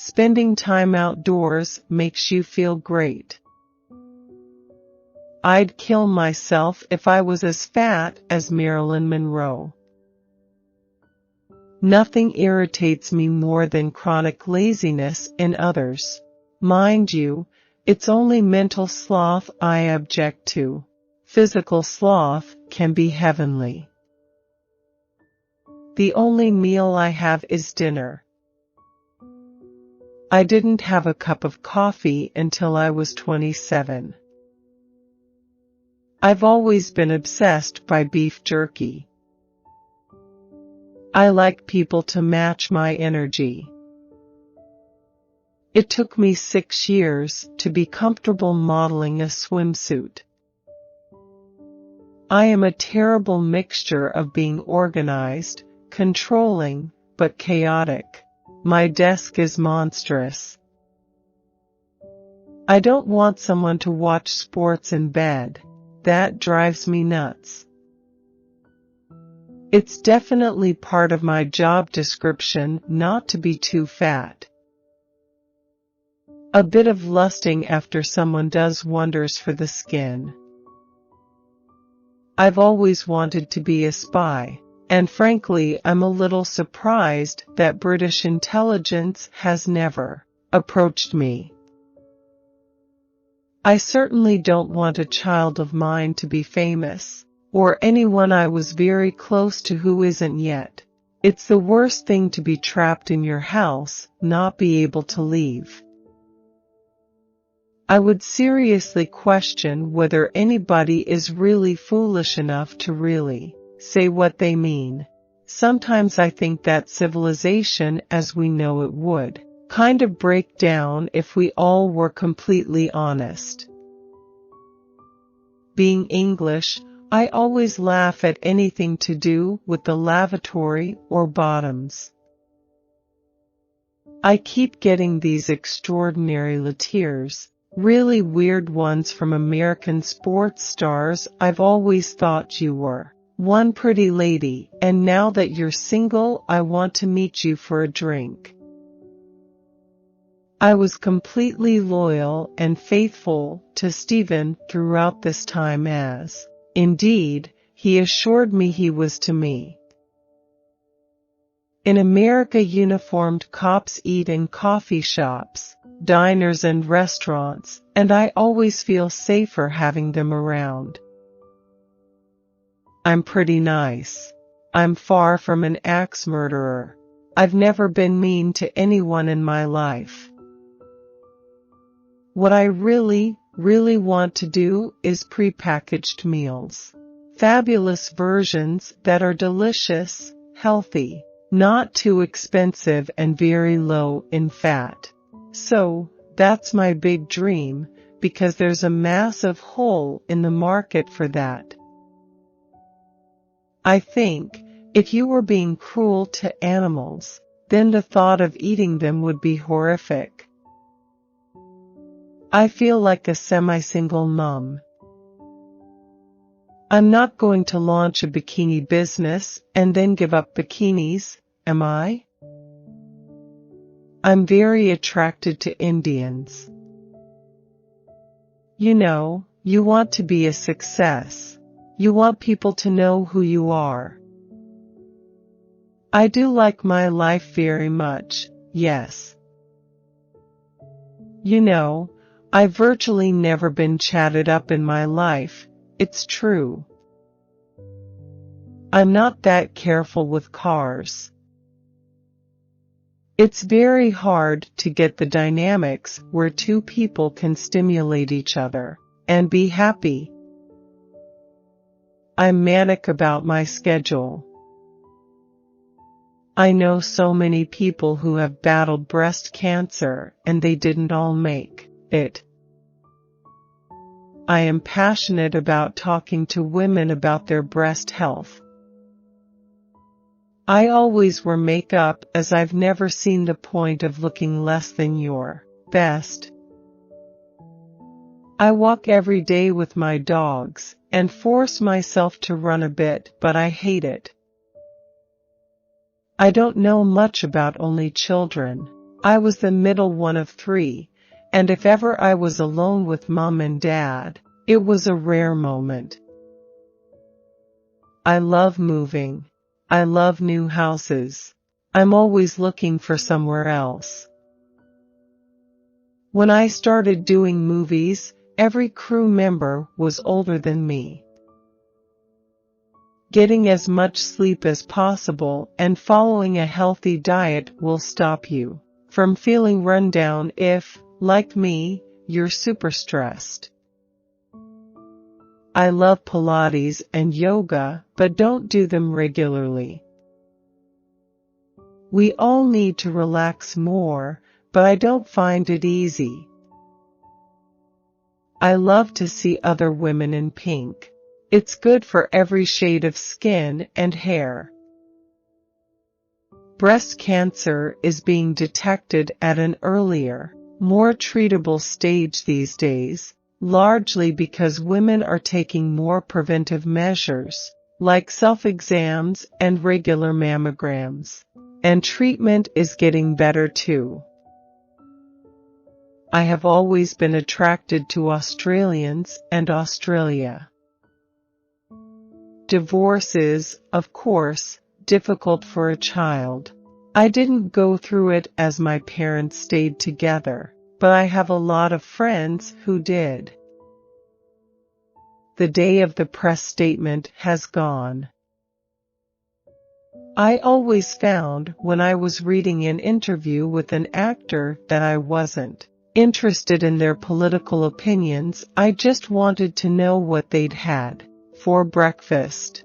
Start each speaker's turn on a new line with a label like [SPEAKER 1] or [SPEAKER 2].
[SPEAKER 1] Spending time outdoors makes you feel great. I'd kill myself if I was as fat as Marilyn Monroe. Nothing irritates me more than chronic laziness in others. Mind you, it's only mental sloth I object to. Physical sloth can be heavenly. The only meal I have is dinner. I didn't have a cup of coffee until I was 27. I've always been obsessed by beef jerky. I like people to match my energy. It took me 6 years to be comfortable modeling a swimsuit. I am a terrible mixture of being organized, controlling, but chaotic. My desk is monstrous. I don't want someone to watch sports in bed. That drives me nuts. It's definitely part of my job description not to be too fat. A bit of lusting after someone does wonders for the skin. I've always wanted to be a spy, and frankly I'm a little surprised that British intelligence has never approached me. I certainly don't want a child of mine to be famous, or anyone I was very close to who isn't yet. It's the worst thing to be trapped in your house, not be able to leave. I would seriously question whether anybody is really foolish enough to really say what they mean. Sometimes I think that civilization as we know it would kind of break down if we all were completely honest. Being English, I always laugh at anything to do with the lavatory or bottoms. I keep getting these extraordinary letters, really weird ones from American sports stars. I've always thought you were one pretty lady, and now that you're single, I want to meet you for a drink. I was completely loyal and faithful to Stephen throughout this time as, indeed, he assured me he was to me. In America, uniformed cops eat in coffee shops, diners and restaurants, and I always feel safer having them around. I'm pretty nice. I'm far from an axe murderer. I've never been mean to anyone in my life. What I really want to do is prepackaged meals. Fabulous versions that are delicious, healthy, not too expensive and very low in fat. So, that's my big dream, because there's a massive hole in the market for that. I think, if you were being cruel to animals, then the thought of eating them would be horrific. I feel like a semi-single mom. I'm not going to launch a bikini business and then give up bikinis, am I? I'm very attracted to Indians. You know, you want to be a success. You want people to know who you are. I do like my life very much, yes. You know, I've virtually never been chatted up in my life, it's true. I'm not that careful with cars. It's very hard to get the dynamics where two people can stimulate each other and be happy. I'm manic about my schedule. I know so many people who have battled breast cancer and they didn't all make it. I am passionate about talking to women about their breast health. I always wear makeup as I've never seen the point of looking less than your best. I walk every day with my dogs and force myself to run a bit, but I hate it. I don't know much about only children. I was the middle one of 3, and if ever I was alone with Mom and Dad, it was a rare moment. I love moving. I love new houses. I'm always looking for somewhere else. When I started doing movies, every crew member was older than me. Getting as much sleep as possible and following a healthy diet will stop you from feeling run down if, like me, you're super stressed. I love Pilates and yoga, but don't do them regularly. We all need to relax more, but I don't find it easy. I love to see other women in pink. It's good for every shade of skin and hair. Breast cancer is being detected at an earlier, more treatable stage these days, largely because women are taking more preventive measures, like self-exams and regular mammograms. And treatment is getting better too. I have always been attracted to Australians and Australia. Divorce is, of course, difficult for a child. I didn't go through it as my parents stayed together, but I have a lot of friends who did. The day of the press statement has gone. I always found when I was reading an interview with an actor that I wasn't interested in their political opinions. I just wanted to know what they'd had for breakfast.